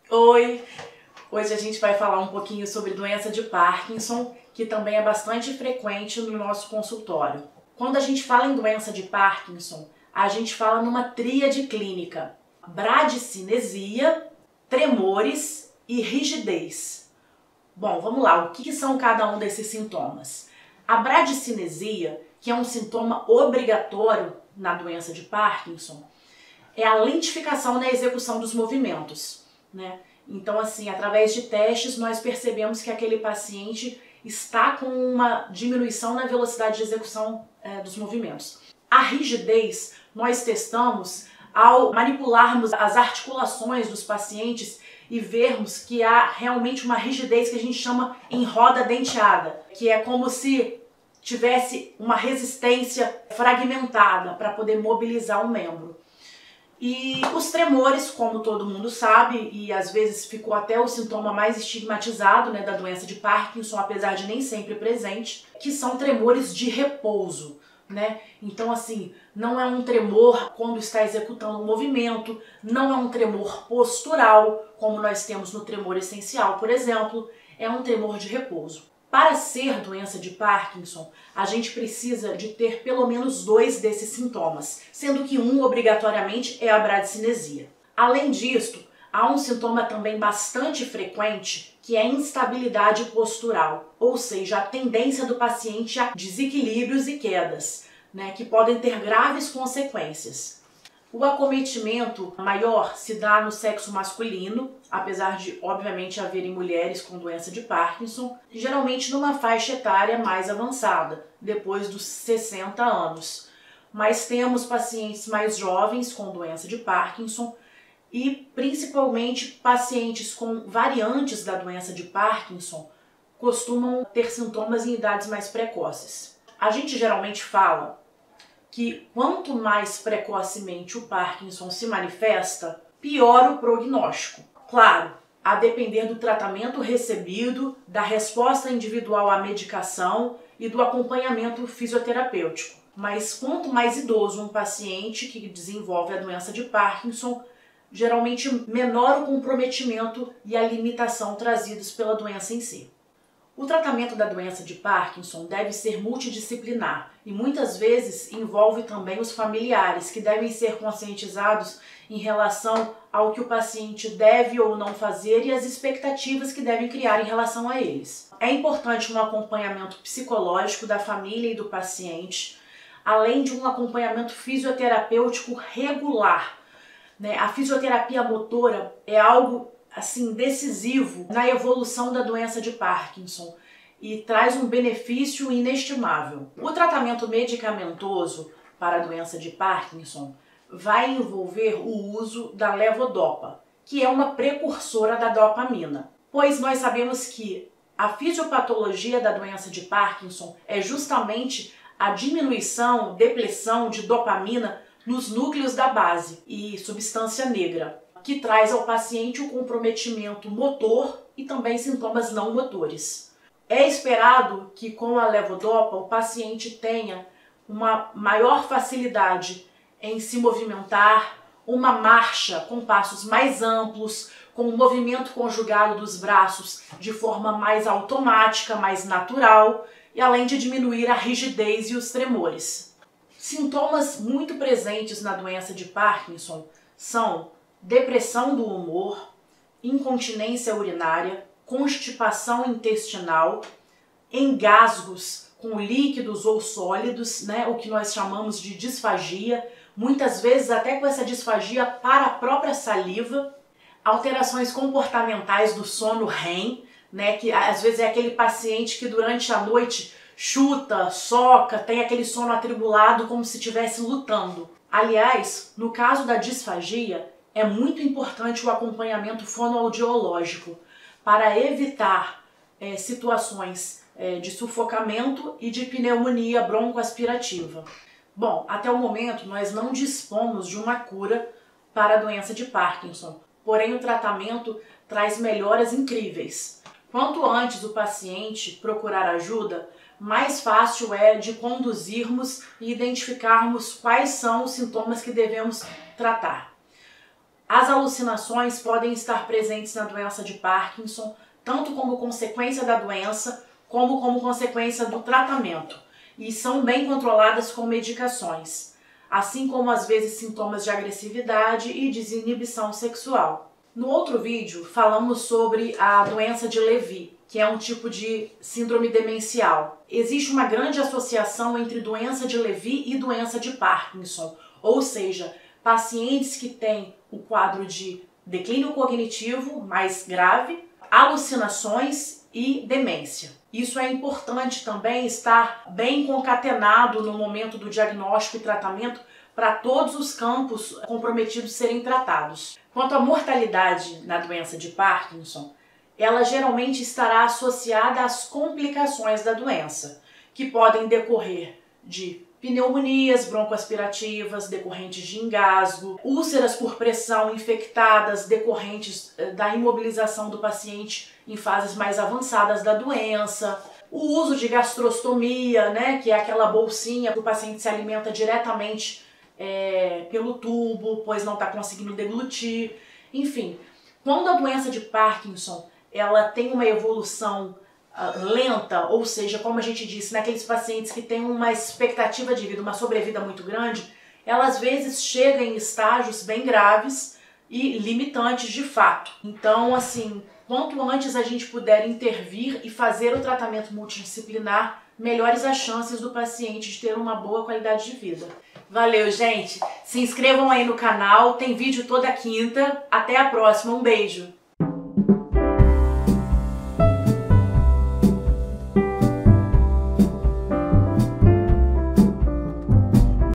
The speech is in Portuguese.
Oi! Hoje a gente vai falar um pouquinho sobre doença de Parkinson, que também é bastante frequente no nosso consultório. Quando a gente fala em doença de Parkinson, a gente fala numa tríade clínica: bradicinesia, tremores e rigidez. Bom, vamos lá, o que são cada um desses sintomas? A bradicinesia, que é um sintoma obrigatório na doença de Parkinson, é a lentificação na execução dos movimentos, né? Então, assim, através de testes, nós percebemos que aquele paciente está com uma diminuição na velocidade de execução dos movimentos. A rigidez, nós testamos ao manipularmos as articulações dos pacientes e vermos que há realmente uma rigidez que a gente chama em roda denteada, que é como se tivesse uma resistência fragmentada para poder mobilizar o membro. E os tremores, como todo mundo sabe, e às vezes ficou até o sintoma mais estigmatizado, né, da doença de Parkinson, apesar de nem sempre presente, que são tremores de repouso, né? Então, assim, não é um tremor quando está executando um movimento, não é um tremor postural, como nós temos no tremor essencial, por exemplo, é um tremor de repouso. Para ser doença de Parkinson, a gente precisa de ter pelo menos 2 desses sintomas, sendo que um obrigatoriamente é a bradicinesia. Além disso, há um sintoma também bastante frequente que é a instabilidade postural, ou seja, a tendência do paciente a desequilíbrios e quedas, né, que podem ter graves consequências. O acometimento maior se dá no sexo masculino, apesar de, obviamente, haverem mulheres com doença de Parkinson, geralmente numa faixa etária mais avançada, depois dos 60 anos. Mas temos pacientes mais jovens com doença de Parkinson e, principalmente, pacientes com variantes da doença de Parkinson costumam ter sintomas em idades mais precoces. A gente geralmente fala que quanto mais precocemente o Parkinson se manifesta, pior o prognóstico. Claro, a depender do tratamento recebido, da resposta individual à medicação e do acompanhamento fisioterapêutico. Mas quanto mais idoso um paciente que desenvolve a doença de Parkinson, geralmente menor o comprometimento e a limitação trazidos pela doença em si. O tratamento da doença de Parkinson deve ser multidisciplinar e muitas vezes envolve também os familiares, que devem ser conscientizados em relação ao que o paciente deve ou não fazer e as expectativas que devem criar em relação a eles. É importante um acompanhamento psicológico da família e do paciente, além de um acompanhamento fisioterapêutico regular, né? A fisioterapia motora é algo assim decisivo na evolução da doença de Parkinson e traz um benefício inestimável. O tratamento medicamentoso para a doença de Parkinson vai envolver o uso da levodopa, que é uma precursora da dopamina, pois nós sabemos que a fisiopatologia da doença de Parkinson é justamente a diminuição, depressão de dopamina nos núcleos da base e substância negra, que traz ao paciente o comprometimento motor e também sintomas não motores. É esperado que com a levodopa o paciente tenha uma maior facilidade em se movimentar, uma marcha com passos mais amplos, com o movimento conjugado dos braços de forma mais automática, mais natural, e além de diminuir a rigidez e os tremores. Sintomas muito presentes na doença de Parkinson são depressão do humor, incontinência urinária, constipação intestinal, engasgos com líquidos ou sólidos, né, o que nós chamamos de disfagia, muitas vezes até com essa disfagia para a própria saliva, alterações comportamentais do sono REM, né, que às vezes é aquele paciente que durante a noite chuta, soca, tem aquele sono atribulado como se estivesse lutando. Aliás, no caso da disfagia, é muito importante o acompanhamento fonoaudiológico para evitar situações de sufocamento e de pneumonia broncoaspirativa. Bom, até o momento nós não dispomos de uma cura para a doença de Parkinson, porém o tratamento traz melhoras incríveis. Quanto antes o paciente procurar ajuda, mais fácil é de conduzirmos e identificarmos quais são os sintomas que devemos tratar. As alucinações podem estar presentes na doença de Parkinson, tanto como consequência da doença, como consequência do tratamento, e são bem controladas com medicações, assim como às vezes sintomas de agressividade e desinibição sexual. No outro vídeo, falamos sobre a doença de Levy, que é um tipo de síndrome demencial. Existe uma grande associação entre doença de Levy e doença de Parkinson, ou seja, pacientes que têm o quadro de declínio cognitivo mais grave, alucinações e demência. Isso é importante também estar bem concatenado no momento do diagnóstico e tratamento para todos os campos comprometidos serem tratados. Quanto à mortalidade na doença de Parkinson, ela geralmente estará associada às complicações da doença, que podem decorrer de pneumonias broncoaspirativas decorrentes de engasgo, úlceras por pressão infectadas decorrentes da imobilização do paciente em fases mais avançadas da doença, o uso de gastrostomia, né, que é aquela bolsinha que o paciente se alimenta diretamente pelo tubo, pois não está conseguindo deglutir. Enfim, quando a doença de Parkinson ela tem uma evolução lenta, ou seja, como a gente disse, naqueles pacientes que têm uma expectativa de vida, uma sobrevida muito grande, ela às vezes chega em estágios bem graves e limitantes de fato. Então, assim, quanto antes a gente puder intervir e fazer o tratamento multidisciplinar, melhores as chances do paciente de ter uma boa qualidade de vida. Valeu, gente! Se inscrevam aí no canal, tem vídeo toda quinta. Até a próxima, um beijo!